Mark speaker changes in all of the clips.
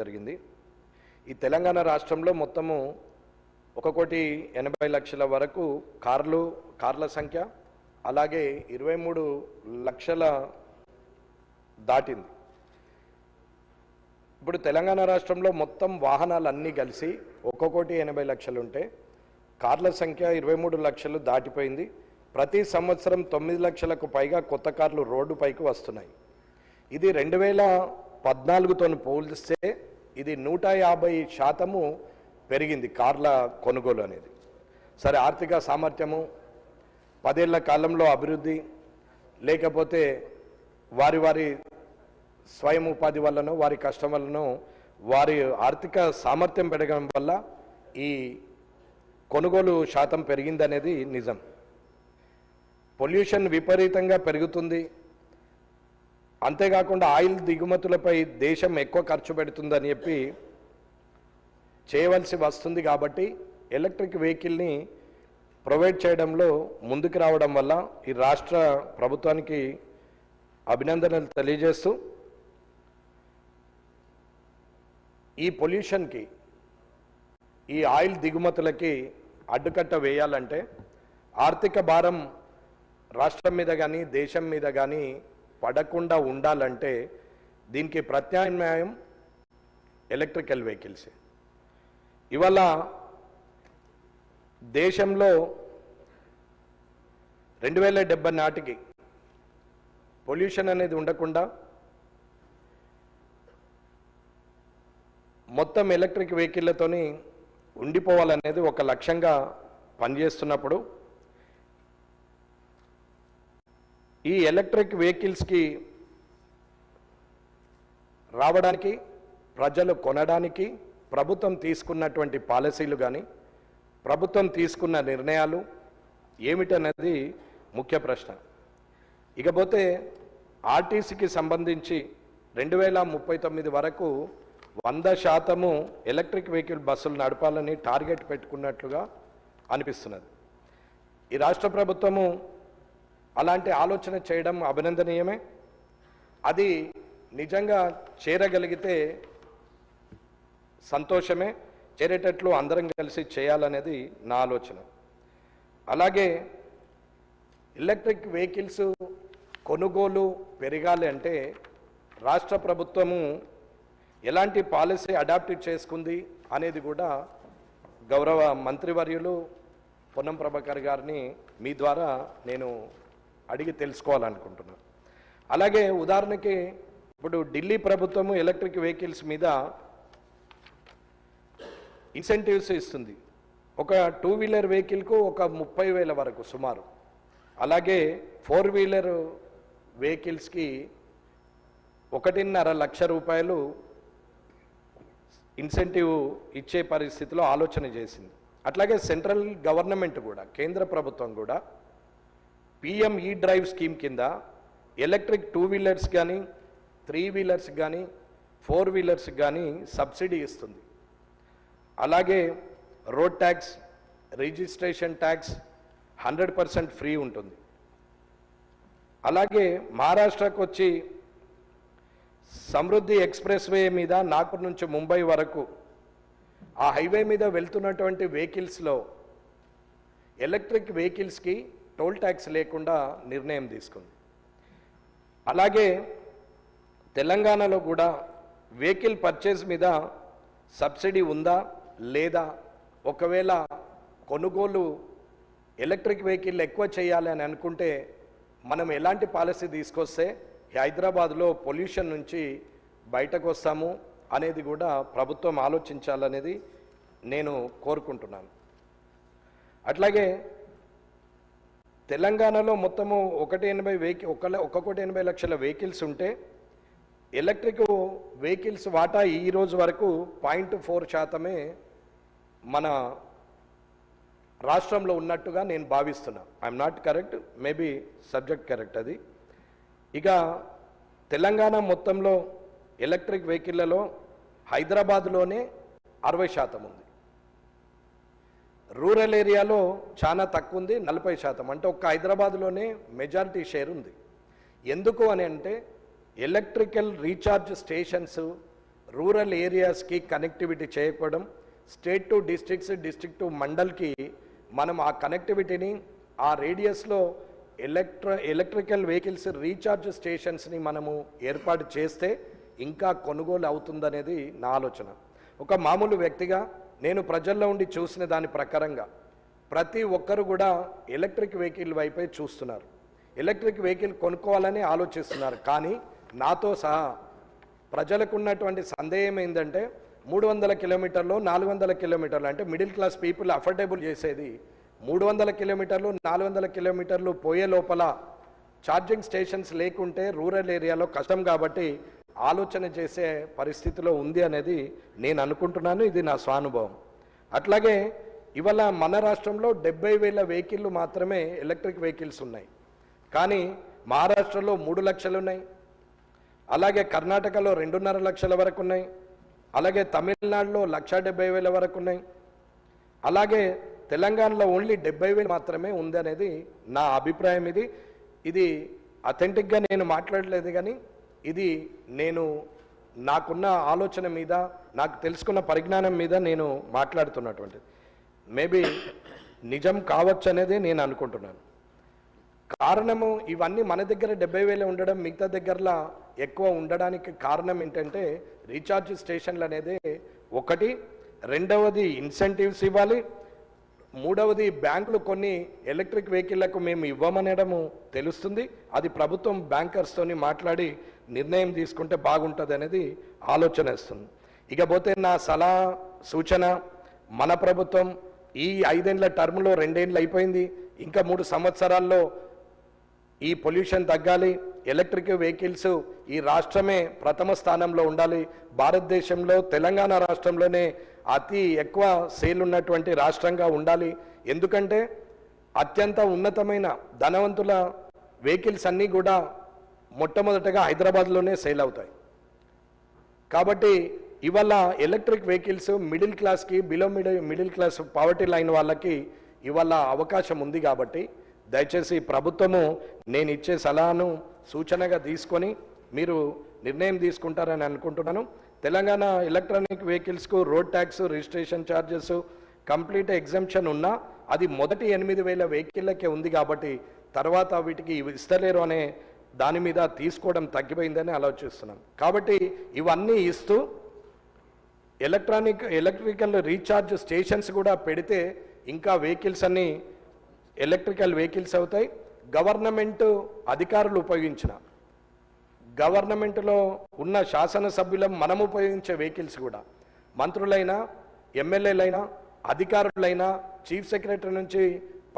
Speaker 1: జరిగింది. ఈ తెలంగాణ రాష్ట్రంలో మొత్తము 1,80,00,000 వరకు కార్ల సంఖ్య, అలాగే 23 లక్షల దాటింది. ఇప్పుడు తెలంగాణ రాష్ట్రంలో మొత్తం వాహనాలన్నీ కలిసి 1,80,00,000 ఉంటే కార్ల సంఖ్య 23 లక్షలు దాటిపోయింది. ప్రతి సంవత్సరం 9 లక్షలకు పైగా కొత్త కార్లు రోడ్డుపైకి వస్తున్నాయి. ఇది 2014తో పోలిస్తే ఇది 150% పెరిగింది కార్ల కొనుగోలు అనేది. సరే, ఆర్థిక సామర్థ్యము, 10 ఏళ్ల కాలంలో అభివృద్ధి, లేకపోతే వారి స్వయం ఉపాధి వల్లనో వారి కష్టం వల్లనో వారి ఆర్థిక సామర్థ్యం పెరగడం వల్ల ఈ కొనుగోలు శాతం పెరిగిందనేది నిజం. పొల్యూషన్ విపరీతంగా పెరుగుతుంది. అంతేకాకుండా ఆయిల్ దిగుమతులపై దేశం ఎక్కువ ఖర్చు పెడుతుందని చెప్పి చేయవలసి వస్తుంది. కాబట్టి ఎలక్ట్రిక్ వెహికల్ని ప్రొవైడ్ చేయడంలో ముందుకు రావడం వల్ల ఈ రాష్ట్ర ప్రభుత్వానికి అభినందనలు తెలియజేస్తూ, ఈ పొల్యూషన్కి, ఈ ఆయిల్ దిగుమతులకి అడ్డుకట్ట వేయాలంటే ఆర్థిక భారం రాష్ట్రం మీద కానీ దేశం మీద కానీ పడకుండా ఉండాలంటే దీనికి ప్రత్యామ్నాయం ఎలక్ట్రికల్ వెహికల్స్. ఇవాళ దేశంలో 2070 నాటికి పొల్యూషన్ అనేది ఉండకుండా మొత్తం ఎలక్ట్రిక్ వెహికల్లతోని ఉండిపోవాలనేది ఒక లక్ష్యంగా పనిచేస్తున్నప్పుడు ఈ ఎలక్ట్రిక్ వెహికల్స్కి రావడానికి, ప్రజలు కొనడానికి ప్రభుత్వం తీసుకున్నటువంటి పాలసీలు కానీ ప్రభుత్వం తీసుకున్న నిర్ణయాలు ఏమిటన్నది ముఖ్య ప్రశ్న. ఇకపోతే ఆర్టీసీకి సంబంధించి 2039 వరకు 100% ఎలక్ట్రిక్ వెహికల్ బస్సులు నడపాలని టార్గెట్ పెట్టుకున్నట్లుగా అనిపిస్తున్నది. ఈ రాష్ట్ర ప్రభుత్వము అలాంటి ఆలోచన చేయడం అభినందనీయమే. అది నిజంగా చేరగలిగితే సంతోషమే. చేరేటట్లు అందరం కలిసి చేయాలనేది నా ఆలోచన. అలాగే ఎలక్ట్రిక్ వెహికల్స్ కొనుగోలు పెరగాలి అంటే రాష్ట్ర ప్రభుత్వము ఎలాంటి పాలసీ అడాప్ట్ చేసుకుంది అనేది కూడా గౌరవ మంత్రివర్యులు పొన్నం ప్రభాకర్ గారిని మీ ద్వారా నేను అడిగి తెలుసుకోవాలనుకుంటున్నాను. అలాగే ఉదాహరణకి ఇప్పుడు ఢిల్లీ ప్రభుత్వము ఎలక్ట్రిక్ వెహికల్స్ మీద ఇన్సెంటివ్స్ ఇస్తుంది. ఒక 2 వీలర్ వెహికల్కు ఒక 30,000 వరకు సుమారు. అలాగే 4 వీలర్ వెహికల్స్కి 1.5 లక్ష రూపాయలు ఇన్సెంటివ్ ఇచ్చే పరిస్థితిలో ఆలోచన చేసింది. అట్లాగే సెంట్రల్ గవర్నమెంట్ కూడా, కేంద్ర ప్రభుత్వం కూడా PM E-డ్రైవ్ స్కీమ్ కింద ఎలక్ట్రిక్ 2 వీలర్స్ కానీ 3 వీలర్స్ కానీ 4 వీలర్స్ కానీ సబ్సిడీ ఇస్తుంది. అలాగే road tax, registration tax 100% free ఉంటుంది. అలాగే మహారాష్ట్రకు వచ్చి సమృద్ధి ఎక్స్ప్రెస్ వే మీద నాగ్పూర్ నుంచి ముంబై వరకు ఆ హైవే మీద వెళ్తున్నటువంటి వెహికల్స్లో ఎలక్ట్రిక్ వెహికల్స్కి టోల్ ట్యాక్స్ లేకుండా నిర్ణయం తీసుకుంది. అలాగే తెలంగాణలో కూడా వెహికల్ పర్చేస్ మీద సబ్సిడీ ఉందా లేదా, ఒకవేళ కొనుగోలు ఎలక్ట్రిక్ వెహికల్ ఎక్కువ చేయాలి అని అనుకుంటే మనం ఎలాంటి పాలసీ తీసుకొస్తే హైదరాబాద్లో పొల్యూషన్ నుంచి బయటకు వస్తాము అనేది కూడా ప్రభుత్వం ఆలోచించాలనేది నేను కోరుకుంటున్నాను. అట్లాగే తెలంగాణలో మొత్తము 1,80 లక్షల వెహికల్స్ ఉంటే ఎలక్ట్రిక్ వెహికల్స్ వాటా ఈ రోజు వరకు 0.4% మన రాష్ట్రంలో ఉన్నట్టుగా నేను భావిస్తున్నా. I'm not correct, maybe subject correct అది. ఇక తెలంగాణ మొత్తంలో ఎలక్ట్రిక్ వెహికల్లలో హైదరాబాద్లోనే 60% ఉంది. రూరల్ ఏరియాలో చాలా తక్కువ ఉంది, 40%. అంటే ఒక్క హైదరాబాద్లోనే మెజారిటీ షేర్ ఉంది. ఎందుకు అని అంటే ఎలక్ట్రికల్ రీఛార్జ్ స్టేషన్స్ రూరల్ ఏరియాస్కి కనెక్టివిటీ చేయకపోవడం, state to districts, district to మండల్కి మనం ఆ కనెక్టివిటీని ఆ రేడియస్లో ఎలక్ట్రికల్ వెహికల్స్ రీఛార్జ్ స్టేషన్స్ని మనము ఏర్పాటు చేస్తే ఇంకా కొనుగోలు అవుతుందనేది నా ఆలోచన. ఒక మామూలు వ్యక్తిగా నేను ప్రజల్లో ఉండి చూసిన దాని ప్రకారంగా ప్రతి ఒక్కరు కూడా ఎలక్ట్రిక్ వెహికల్ వైపే చూస్తున్నారు, ఎలక్ట్రిక్ వెహికల్ కొనుక్కోవాలని ఆలోచిస్తున్నారు. కానీ నాతో సహా ప్రజలకు ఉన్నటువంటి సందేహం ఏంటంటే 300 కిలోమీటర్లు 400 కిలోమీటర్లు అంటే మిడిల్ క్లాస్ పీపుల్ అఫోర్డబుల్ చేసేది 300 కిలోమీటర్లు 400 కిలోమీటర్లు పోయే లోపల ఛార్జింగ్ స్టేషన్స్ లేకుంటే రూరల్ ఏరియాలో కష్టం కాబట్టి ఆలోచన చేసే పరిస్థితిలో ఉంది అనేది నేను అనుకుంటున్నాను. ఇది నా స్వానుభవం. అట్లాగే ఇవాళ మన రాష్ట్రంలో 70,000 వెహికల్లు మాత్రమే ఎలక్ట్రిక్ వెహికల్స్ ఉన్నాయి. కానీ మహారాష్ట్రలో 3 లక్షలు ఉన్నాయి, అలాగే కర్ణాటకలో 2.5 లక్షల వరకు ఉన్నాయి, అలాగే తమిళనాడులో 1,70,000 వరకు ఉన్నాయి, అలాగే తెలంగాణలో ఓన్లీ 70,000 మాత్రమే ఉంది అనేది నా అభిప్రాయం. ఇది అథెంటిక్గా నేను మాట్లాడలేదు, కానీ ఇది నేను నాకున్న ఆలోచన మీద, నాకు తెలుసుకున్న పరిజ్ఞానం మీద నేను మాట్లాడుతున్నటువంటిది. మేబీ నిజం కావచ్చు అనేది నేను అనుకుంటున్నాను. కారణము ఇవన్నీ మన దగ్గర 70,000 ఉండడం, మిగతా దగ్గరలా ఎక్కువ ఉండడానికి కారణం ఏంటంటే రీఛార్జ్ స్టేషన్లు అనేది ఒకటి, రెండవది ఇన్సెంటివ్స్ ఇవ్వాలి, మూడవది బ్యాంకులు కొన్ని ఎలక్ట్రిక్ వెహికల్లకు మేము ఇవ్వమనడము తెలుస్తుంది. అది ప్రభుత్వం బ్యాంకర్స్తోని మాట్లాడి నిర్ణయం తీసుకుంటే బాగుంటుంది అనేది ఆలోచన ఇస్తుంది. ఇకపోతే నా సలహా సూచన, మన ప్రభుత్వం ఈ 5 ఏళ్ల టర్మ్లో 2 ఏళ్ళు అయిపోయింది, ఇంకా 3 సంవత్సరాల్లో ఈ పొల్యూషన్ తగ్గాలి, ఎలక్ట్రిక్ వెహికల్స్ ఈ రాష్ట్రమే ప్రథమ స్థానంలో ఉండాలి. భారతదేశంలో తెలంగాణ రాష్ట్రంలోనే అతి ఎక్కువ సేల్ ఉన్నటువంటి రాష్ట్రంగా ఉండాలి. ఎందుకంటే అత్యంత ఉన్నతమైన ధనవంతుల వెహికల్స్ అన్నీ కూడా మొట్టమొదటగా హైదరాబాద్లోనే సేల్ అవుతాయి. కాబట్టి ఇవాళ ఎలక్ట్రిక్ వెహికల్స్ మిడిల్ క్లాస్కి, below middle class poverty line వాళ్ళకి ఇవాళ అవకాశం ఉంది. కాబట్టి దయచేసి ప్రభుత్వము నేను ఇచ్చే సలహాను సూచనగా తీసుకొని మీరు నిర్ణయం తీసుకుంటారని అనుకుంటున్నాను. తెలంగాణ ఎలక్ట్రానిక్ వెహికల్స్కు road tax, registration charges complete exemption ఉన్నా అది మొదటి 8,000 వెహికల్లకే ఉంది. కాబట్టి తర్వాత వీటికి ఇస్తలేరు అనే దాని మీద తీసుకోవడం తగ్గిపోయిందని ఆలోచిస్తున్నాం. కాబట్టి ఇవన్నీ ఇస్తూ ఎలక్ట్రికల్ రీఛార్జ్ స్టేషన్స్ కూడా పెడితే ఇంకా వెహికల్స్ అన్నీ ఎలక్ట్రికల్ వెహికల్స్ అవుతాయి. గవర్నమెంట్ అధికారులు ఉపయోగించిన, గవర్నమెంట్లో ఉన్న శాసనసభ్యులం మనం ఉపయోగించే వెహికల్స్ కూడా మంత్రులైనా, ఎమ్మెల్యేలైనా, అధికారులైనా, చీఫ్ సెక్రటరీ నుంచి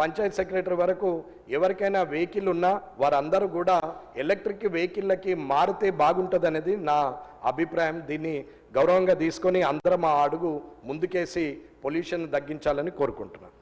Speaker 1: పంచాయత్ సెక్రటరీ వరకు ఎవరికైనా వెహికల్ ఉన్నా వారందరూ కూడా ఎలక్ట్రిక్ వెహికల్లకి మారితే బాగుంటుంది అనేది నా అభిప్రాయం. దీన్ని గౌరవంగా తీసుకొని అందరం ఆ అడుగు ముందుకేసి పొల్యూషన్ తగ్గించాలని కోరుకుంటున్నాను.